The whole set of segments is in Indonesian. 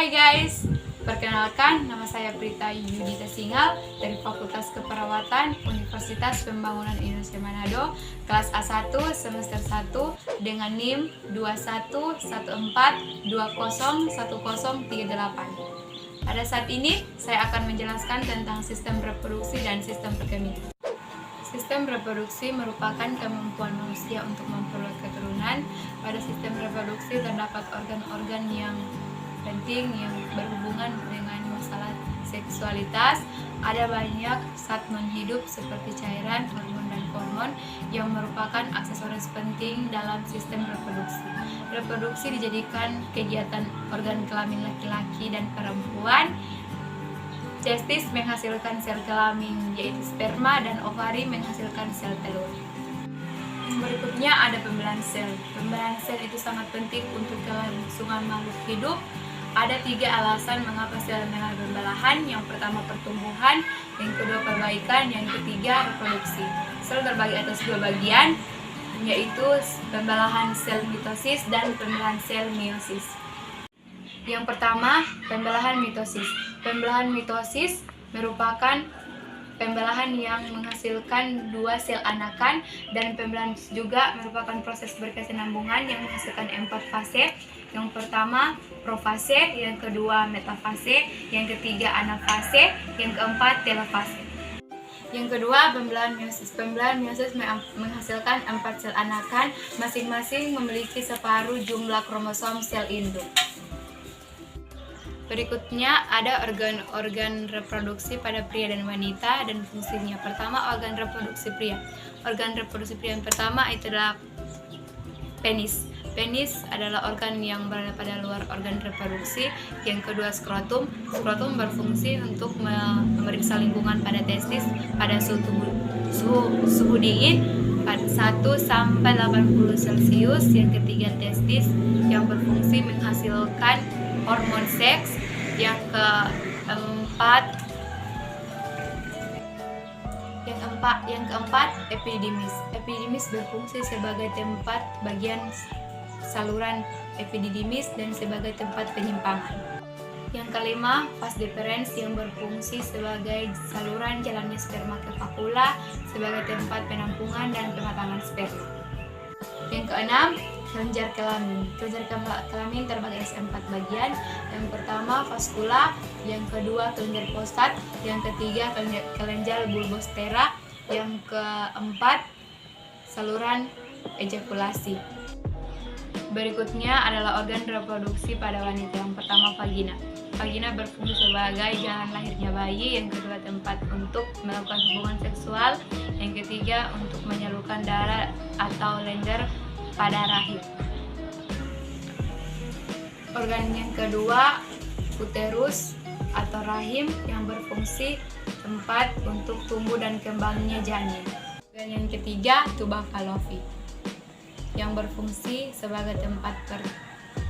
Hai guys, perkenalkan nama saya Prita Yudita Singal dari Fakultas Keperawatan Universitas Pembangunan Indonesia Manado, kelas A1 semester 1 dengan NIM 2114201038. Pada saat ini saya akan menjelaskan tentang sistem reproduksi dan sistem perkemihan. Sistem reproduksi merupakan kemampuan manusia untuk memperoleh keturunan. Pada sistem reproduksi terdapat organ-organ yang penting yang berhubungan dengan masalah seksualitas. Ada banyak zat non-hidup seperti cairan, hormon, dan hormon yang merupakan aksesoris penting dalam sistem reproduksi. Reproduksi dijadikan kegiatan organ kelamin laki-laki dan perempuan. Testis menghasilkan sel kelamin yaitu sperma, dan ovari menghasilkan sel telur. Berikutnya ada pembelahan sel. Pembelahan sel itu sangat penting untuk kelangsungan makhluk hidup. Ada 3 alasan mengapa sel mengalami pembelahan. Yang pertama pertumbuhan, yang kedua perbaikan, yang ketiga reproduksi. Sel terbagi atas 2 bagian, yaitu pembelahan sel mitosis dan pembelahan sel meiosis. Yang pertama, pembelahan mitosis. Pembelahan mitosis merupakan pembelahan yang menghasilkan 2 sel anakan, dan pembelahan juga merupakan proses berkesinambungan yang menghasilkan 4 fase. Yang pertama profase, yang kedua metafase, yang ketiga anafase, yang keempat telofase. Yang kedua, pembelahan meiosis. Pembelahan meiosis menghasilkan 4 sel anakan, masing-masing memiliki separuh jumlah kromosom sel induk. Berikutnya ada organ-organ reproduksi pada pria dan wanita dan fungsinya. Pertama, organ reproduksi pria. Organ reproduksi pria yang pertama itu adalah penis. Penis adalah organ yang berada pada luar organ reproduksi. Yang kedua, skrotum. Skrotum berfungsi untuk memeriksa lingkungan pada testis pada suhu dingin 1-80 Celcius. Yang ketiga, testis yang berfungsi menghasilkan hormon seks. Yang keempat epididymis. Epididymis berfungsi sebagai tempat bagian saluran epididymis dan sebagai tempat penyimpangan. Yang kelima, vas deferens yang berfungsi sebagai saluran jalannya sperma ke vakula sebagai tempat penampungan dan pematangan sperma. Yang keenam, kelenjar kelamin. Kelenjar kelamin terbagi atas 4 bagian. Yang pertama vaskula, yang kedua kelenjar prostat, yang ketiga kelenjar bulbostera, yang keempat saluran ejakulasi. Berikutnya adalah organ reproduksi pada wanita. Yang pertama vagina. Vagina berfungsi sebagai jalan lahirnya bayi, yang kedua tempat untuk melakukan hubungan seksual, yang ketiga untuk menyalurkan darah atau lender pada rahim. Organ yang kedua uterus atau rahim yang berfungsi tempat untuk tumbuh dan kembangnya janin. Dan yang ketiga tuba fallopi yang berfungsi sebagai tempat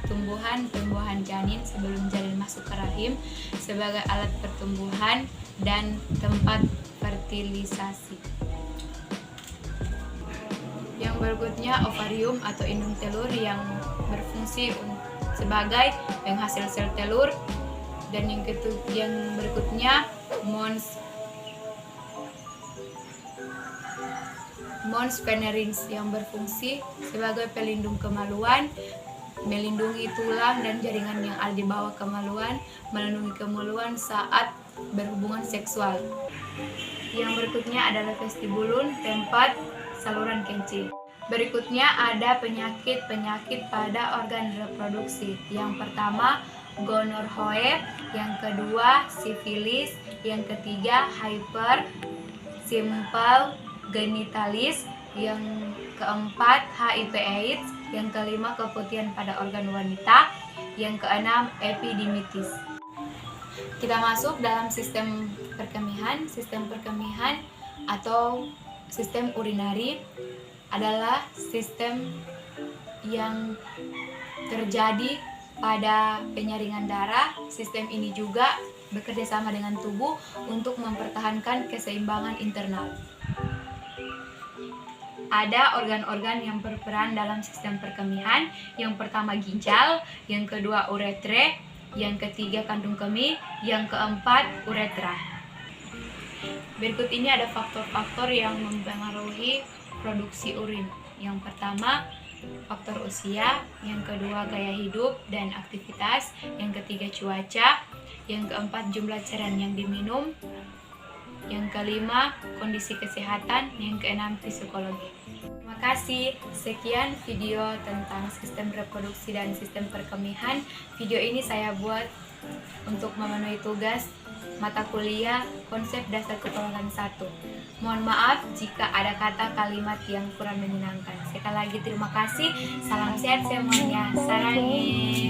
pembuahan janin sebelum janin masuk ke rahim, sebagai alat pertumbuhan dan tempat fertilisasi. Yang berikutnya ovarium atau indung telur yang berfungsi sebagai penghasil sel telur. Dan yang berikutnya mons veneris yang berfungsi sebagai pelindung kemaluan, melindungi tulang dan jaringan yang ada di bawah kemaluan, melindungi kemaluan saat berhubungan seksual. Yang berikutnya adalah vestibulum, tempat saluran kencing. Berikutnya ada penyakit-penyakit pada organ reproduksi. Yang pertama gonorrhoe, yang kedua sifilis, yang ketiga hyper simple genitalis, yang keempat HIV/AIDS, yang kelima keputihan pada organ wanita, yang keenam epididymitis. Kita masuk dalam sistem perkemihan. Sistem perkemihan atau sistem urinari adalah sistem yang terjadi pada penyaringan darah. Sistem ini juga bekerja sama dengan tubuh untuk mempertahankan keseimbangan internal. Ada organ-organ yang berperan dalam sistem perkemihan. Yang pertama ginjal, yang kedua uretre, yang ketiga kandung kemih, yang keempat uretra. Berikut ini ada faktor-faktor yang mempengaruhi produksi urin. Yang pertama, faktor usia, yang kedua gaya hidup dan aktivitas, yang ketiga cuaca, yang keempat jumlah cairan yang diminum, yang kelima kondisi kesehatan, yang keenam psikologi. Terima kasih. Sekian video tentang sistem reproduksi dan sistem perkemihan. Video ini saya buat untuk memenuhi tugas mata kuliah konsep dasar keperawatan 1. Mohon maaf jika ada kata kalimat yang kurang menyenangkan. Sekali lagi terima kasih. Salam sehat semuanya. Sarangi.